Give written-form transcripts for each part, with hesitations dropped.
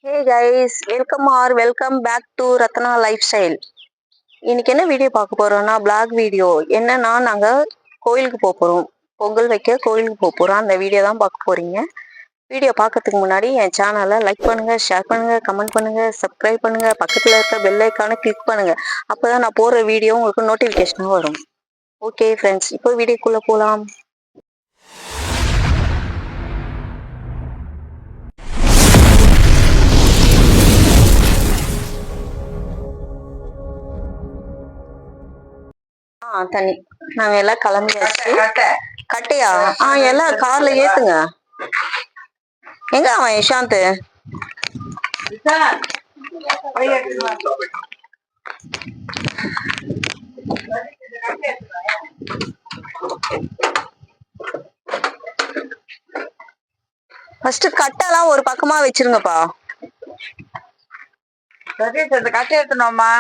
Hey guys, welcome back to Ratna lifestyle. இன்னைக்கு என்ன video பார்க்க போறோம்னா பிளாக் வீடியோ. என்னன்னா நாங்கள் கோயிலுக்கு போக போகிறோம், பொங்கல் வைக்க கோயிலுக்கு போக போகிறோம். அந்த வீடியோ தான் பார்க்க போறீங்க. வீடியோ பார்க்கறதுக்கு முன்னாடி என் சேனலை லைக் பண்ணுங்க, ஷேர் பண்ணுங்க, கமெண்ட் பண்ணுங்க, சப்ஸ்கிரைப் பண்ணுங்க, பக்கத்தில் இருக்க பெல் ஐக்கானை கிளிக் பண்ணுங்க. அப்போதான் நான் போடுற வீடியோ உங்களுக்கு நோட்டிஃபிகேஷனாக வரும். ஓகே ஃப்ரெண்ட்ஸ், இப்போ வீடியோக்குள்ளே போகலாம். தண்ணி நாங்க எல்லாம் கிளம்பியாச்சு. கட்டையா? எல்லாம் கார்ல ஏத்துங்க. எங்க அவன் யஷாந்த்? ஃபர்ஸ்ட் கட்டெல்லாம் ஒரு பக்கமா வச்சிருங்கப்பா. கட்டை எடுத்துனோமா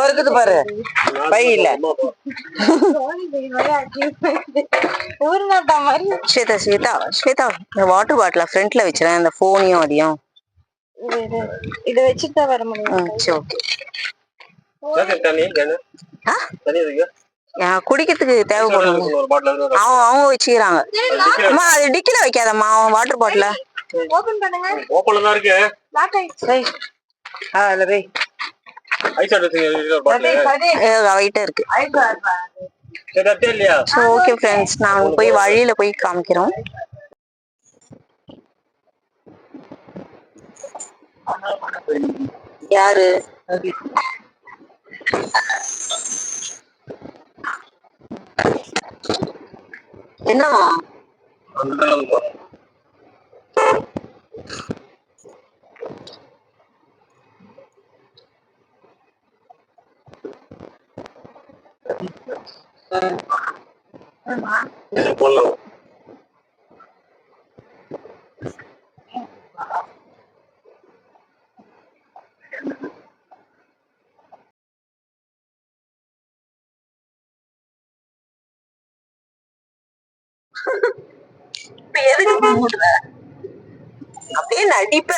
இருக்குது பாரு பையில. ஸ்வேதா ஸ்வேதா ஸ்வேதா வாட்டர் பாட்டில ஃப்ரண்ட்ல வச்சிருக்கேன். அந்த போனையும் அதையும் இதை வச்சுட்டா வர முடியும். குடிக்கிறதுக்கு தேவைப்படும். அவங்க வச்சுக்கிறாங்க. அம்மா அது டிக்கில வைக்காதம்மா வாட்டர் பாட்டில. ஓபன் பண்ணுங்க. ஓபன்ல தான் இருக்கு. லாக் ஆயிடுச்சு. இல்ல வை. ஐஸ் வாட்டர் இருக்கு. ஓகே ஃப்ரெண்ட்ஸ், நான் போய் வழியில போய் காமிக்கிறோம். யாரு என்ன அப்படியே நடிப்ப.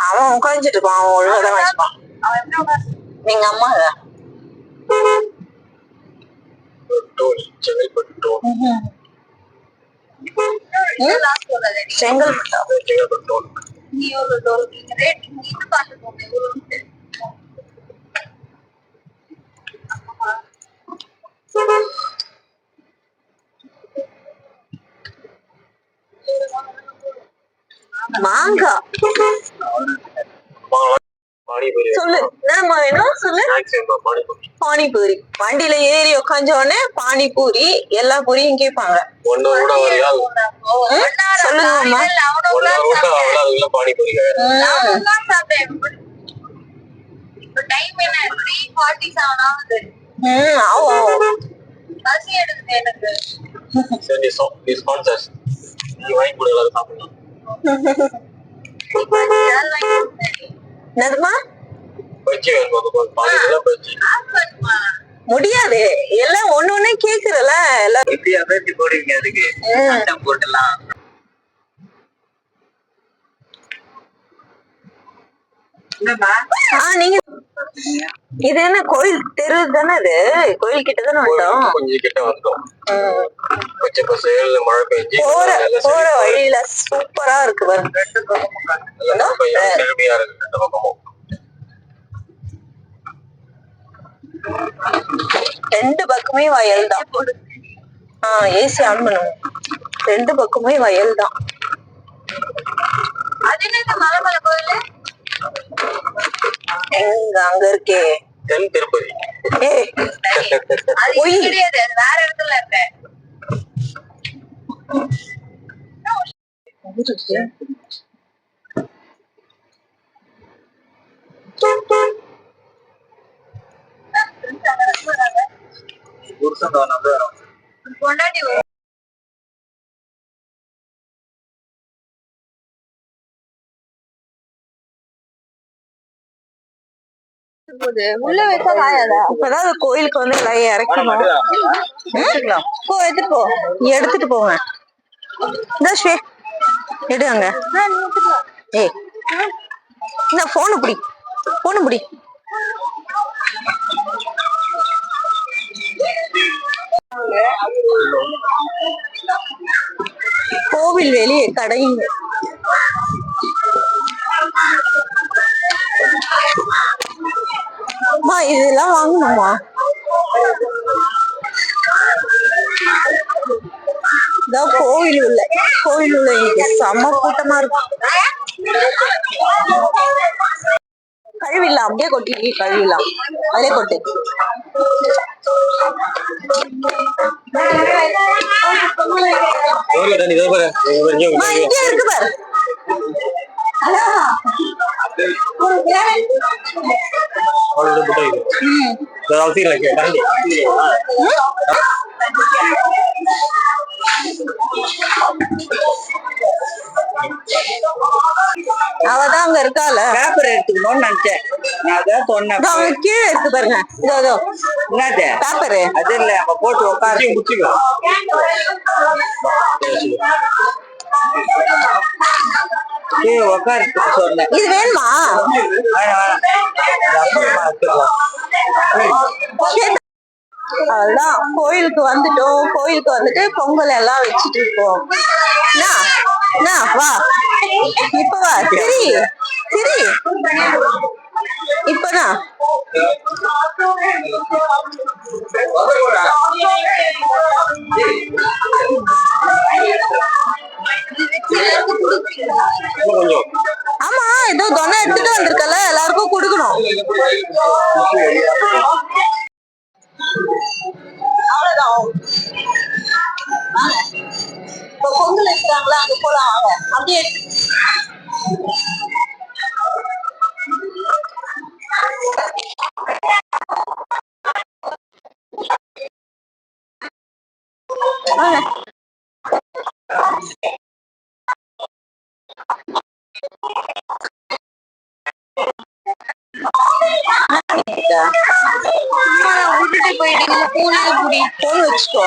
அவன் உட்காந்துட்டு இருப்பான், அவன் ஒழுங்காதான் வச்சுப்பான். எங்க அம்மா மாங்கா சொல்லு. என்னம்மா வேணும் சொல்லு. பானிபூரி. வண்டியில ஏறி உட்காந்த உடனே பானிபூரி எல்லா பூரியும் கேட்பாங்க. சொல்லுங்கம்மா. என்னதுமா? முடியாது, எல்லாம் ஒண்ணு ஒண்ணு கேக்குறல. எல்லாம் போடுவீங்க அதுக்கு போட்டலாம். நீங்க இது என்ன கோயில் தெரு தானே? அது கோயில் கிட்ட தானே வந்தோம். போற வழியில சூப்பரா இருக்கு பாருங்க. ரெண்டு பக்கமே வயல் தான். ஏசி ஆன் பண்ணுவோம். ரெண்டு பக்கமே வயல் தான். அது என்ன மலைமலை கோயில்? எங்க அங்க இருக்கே திருப்பதி. வேற இடத்துல இருக்க. கொண்டாடி உள்ள வச்சா காயாதா? இப்பதான் கோயிலுக்கு வந்து எல்லாம் இறக்கணும். எடுத்துட்டு போ. எடுத்துட்டு போவேன். எடுங்க. ஏய் இந்த போனு புடி, போனு புடி. கோவில் வெளியே கடைங்க. இதெல்லாம் வாங்கணுமா? கோவில் உள்ள இங்க செம்ம கூட்டமா இருக்கும். கழுவிடலாம், அப்படியே கொட்டி கழுவிடலாம். அதே கொட்டு. இங்கே இருக்கு பாரு. அவதான் அங்க இருக்கால. பேப்பர் எடுத்துக்கணும்னு நினைச்சேன். அதான் சொன்னேன். கீழே இருக்கு பாருங்க. என்னது பேப்பரு? அது இல்ல, நம்ம போட்டு உட்காரு. உட்காரு சொன்னேன். இது வேணுமா? அவ்வளவுதான், கோயிலுக்கு வந்துட்டோம். கோயிலுக்கு வந்துட்டு பொங்கல் எல்லாம் வச்சுட்டு இருக்கோம். வா இப்ப வா. சரி சரி இப்பனா ஆமா, ஏதோ தொனை எடுத்துட்டு வந்திருக்கல, எல்லாருக்கும் கொடுக்கணும். அவ்வளவுதான். இப்ப பொங்கல் வைக்கிறாங்களா, அங்க போலாம் வாங்க. அப்படியே விட்டுட்டு போயிட்டீங்க. போன் வச்சுக்கோ.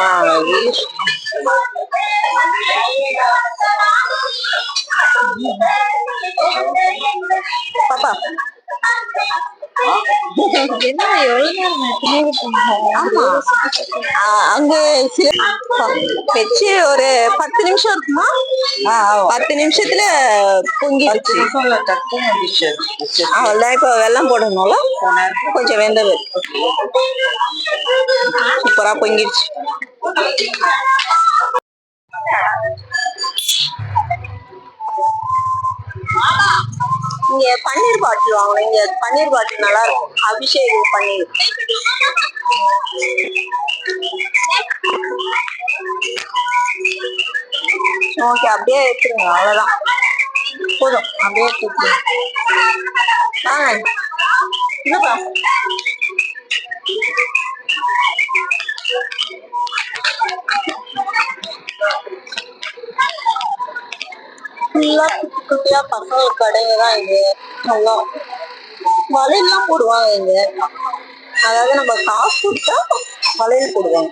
பாப்பா என்ன அங்க வச்சு ஒரு 10 நிமிஷம் இருக்குமா? 10 நிமிஷத்துல பொங்கிடுச்சு. அவ்வளவுதான். இப்ப வெல்லம் போடணும்ல, கொஞ்சம் வெந்தது. சூப்பரா பொங்கிடுச்சு. இங்க பன்னீர் பாட்டில் வாங்கணும். இங்க பன்னீர் பாட்டில் நல்லா இருக்கும். அபிஷேக் பன்னீர். ஓகே, அப்படியே எடுத்துருங்க. அவ்வளவுதான், போதும். அப்படியே எடுத்துருங்க. இல்லப்பா, ஃபுல்லா குட்டி குட்டியா பசங்க கடைங்க தான் இது. நல்லா வளையல்லாம் போடுவாங்க இங்க. அதாவது நம்ம காசு கொடுத்தா வளையல் போடுவாங்க.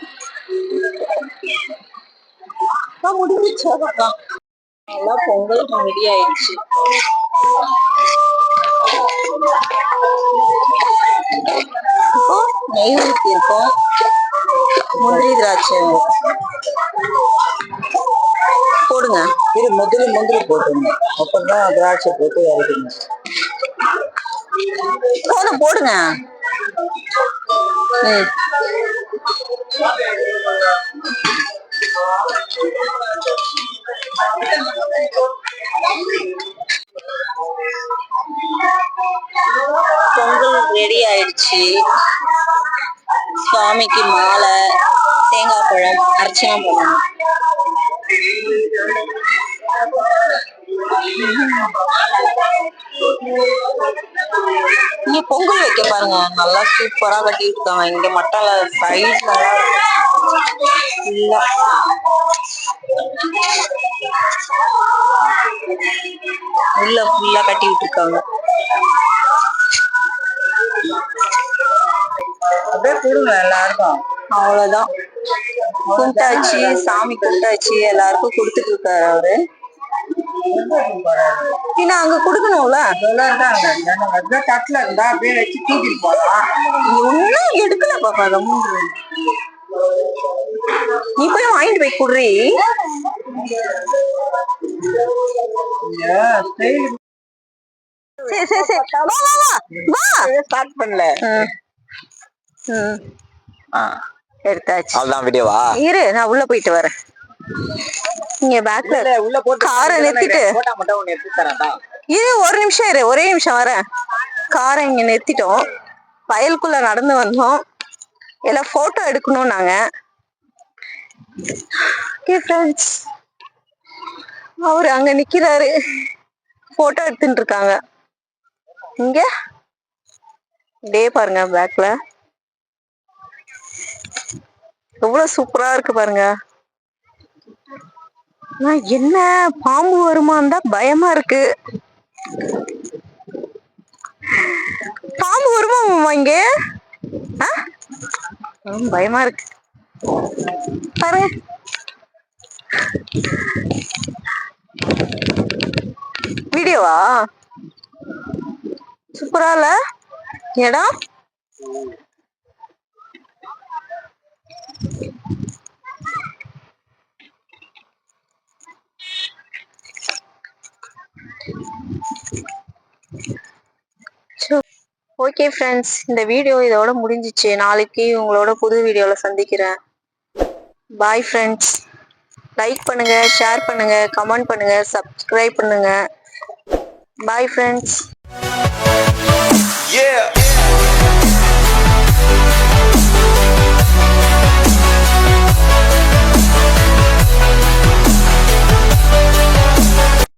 முடிஞ்சிச்சு. அதான் எல்லாம் பொங்கல் ரெடி ஆயிடுச்சு. இப்போ நெய் ஊற்றி இருக்கோம். முந்திரி திராட்சை போடுங்க. இது முதல்ல முந்திரி போட்டுங்க, அப்புறம் திராட்சை போட்டு இறக்குங்க. போடுங்க. பொங்கல் ரெடி ஆயிடுச்சு. சுவாமிக்கு மாலை, தேங்காய் பழம், அர்ச்சனை பண்ணணும். இங்க பொங்கல் வைக்க பாருங்க, நல்லா சூப்பரா கட்டி இருக்காங்க. இங்க மட்டால சைட்ல உள்ள ஃபுல்லா கட்டி விட்டுருக்காங்க. அப்படியே கொடுங்க எல்லாருக்கும். அவ்வளவுதான், கும்பிட்டாச்சு. சாமி கும்பிட்டாச்சு. எல்லாருக்கும் கொடுத்துட்டு இருக்காரு அவரு. பின்ன அங்க குடுக்கணும்ல. தட்டுல இருந்தா அப்படியே வச்சு தூக்கிட்டு போலாம். ஒன்னும் எடுக்கல பாப்பா. நீ போய் வாங்கிட்டு போய் குடுறி. சரி சரி சரி வா வா வா வா. ஸ்டார்ட் பண்ணல. எடுத்தாச்சு. அவ்வளவுதான் வீடியோவா? இரு நான் உள்ள போயிட்டு வரேன். இங்க பேக்ல உள்ள போட்டு காரை நிறுத்திட்டு போட்டா மட்டும் ஒண்ணு எடுத்து தரேன்டா. இரு ஒரு நிமிஷம் இரு, ஒரே நிமிஷம் வரேன். காரை இங்க நிறுத்திட்டோம். வயலுக்குள்ள நடந்து வந்தோம். எல்லாம் போட்டோ எடுக்கணும் நாங்க. அவரு அங்க நிக்கிறாரு, போட்டோ எடுத்துட்டு இருக்காங்க. இங்க டே பாருங்க, பேக்ல எவ்வளவு சூப்பரா இருக்கு பாருங்க. என்ன பாம்பு வருமான்னு தான் பயமா இருக்கு. பாம்பு வருமா இங்க? பயமா இருக்கு பாருங்க. வீடியோவா? சூப்பரா இல்ல இடம்? ஓகே ஃப்ரெண்ட்ஸ், இந்த வீடியோ இதோட முடிஞ்சிச்சு. நாளைக்கு உங்களோட புது வீடியோல சந்திக்கிறேன். Bye friends. லைக் பண்ணுங்க, ஷேர் பண்ணுங்க, கமெண்ட் பண்ணுங்க, சப்ஸ்கிரைப் பண்ணுங்க. Bye friends. Yeah.